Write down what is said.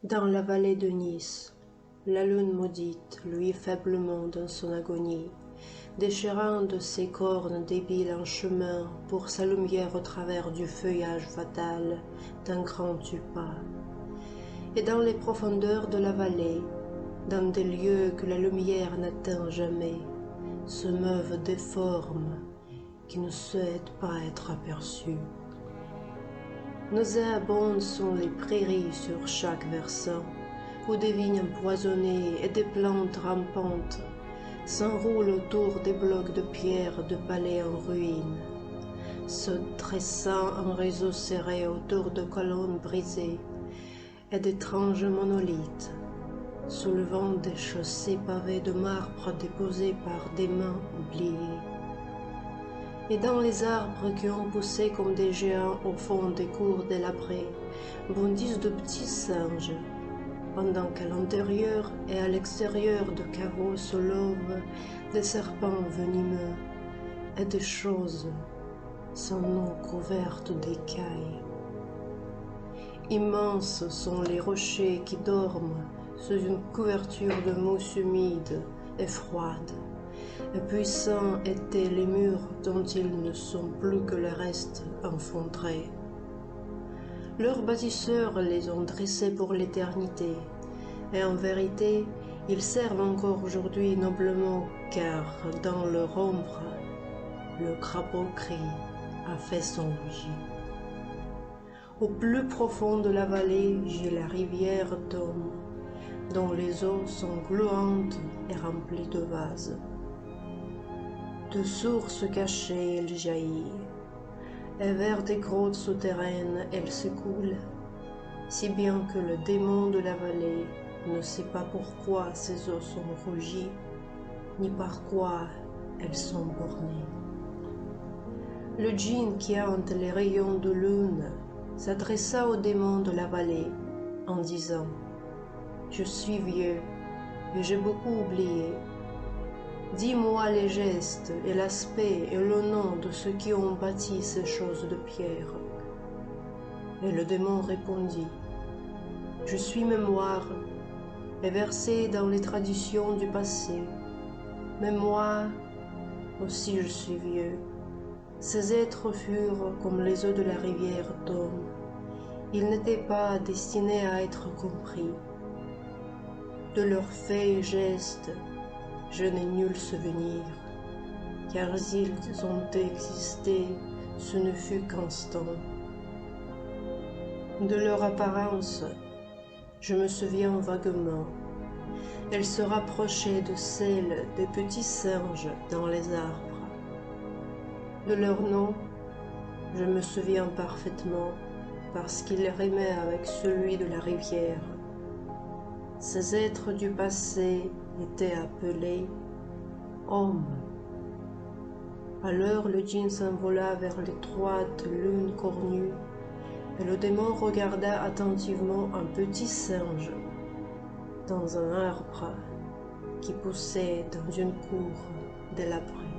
Dans la vallée de Nice, la lune maudite luit faiblement dans son agonie, déchirant de ses cornes débiles un chemin pour sa lumière au travers du feuillage fatal d'un grand tupas. Et dans les profondeurs de la vallée, dans des lieux que la lumière n'atteint jamais, se meuvent des formes qui ne souhaitent pas être aperçues. Nauséabondes sont les prairies sur chaque versant, où des vignes empoisonnées et des plantes rampantes s'enroulent autour des blocs de pierre de palais en ruine, se dressant en réseau serré autour de colonnes brisées et d'étranges monolithes, soulevant des chaussées pavées de marbre déposées par des mains oubliées. Et dans les arbres qui ont poussé comme des géants au fond des cours délabrées, bondissent de petits singes, pendant qu'à l'intérieur et à l'extérieur de caveaux se lovent des serpents venimeux et des choses sans nom couvertes d'écailles. Immenses sont les rochers qui dorment sous une couverture de mousse humide et froide, et puissants étaient les murs dont ils ne sont plus que le reste enfondré. Leurs bâtisseurs les ont dressés pour l'éternité, et en vérité, ils servent encore aujourd'hui noblement, car dans leur ombre, le crapaud crie a fait son logis. Au plus profond de la vallée gît la rivière d'Homme, dont les eaux sont gluantes et remplies de vases. De sources cachées elle jaillit, et vers des grottes souterraines elle s'écoule, si bien que le démon de la vallée ne sait pas pourquoi ses eaux sont rougies, ni par quoi elles sont bornées. Le djinn qui hante les rayons de lune s'adressa au démon de la vallée en disant « Je suis vieux et j'ai beaucoup oublié. Dis-moi les gestes et l'aspect et le nom de ceux qui ont bâti ces choses de pierre. » Et le démon répondit « Je suis mémoire et versé dans les traditions du passé. Mais moi aussi je suis vieux. Ces êtres furent comme les eaux de la rivière d'Homme. Ils n'étaient pas destinés à être compris. De leurs faits et gestes, je n'ai nul souvenir, car ils ont existé, ce ne fut qu'instant. De leur apparence, je me souviens vaguement. Elle se rapprochait de celle des petits singes dans les arbres. De leur nom, je me souviens parfaitement parce qu'il rimait avec celui de la rivière. Ces êtres du passé étaient appelés hommes. Alors le djinn s'envola vers l'étroite lune cornue et le démon regarda attentivement un petit singe dans un arbre qui poussait dans une cour délabrée.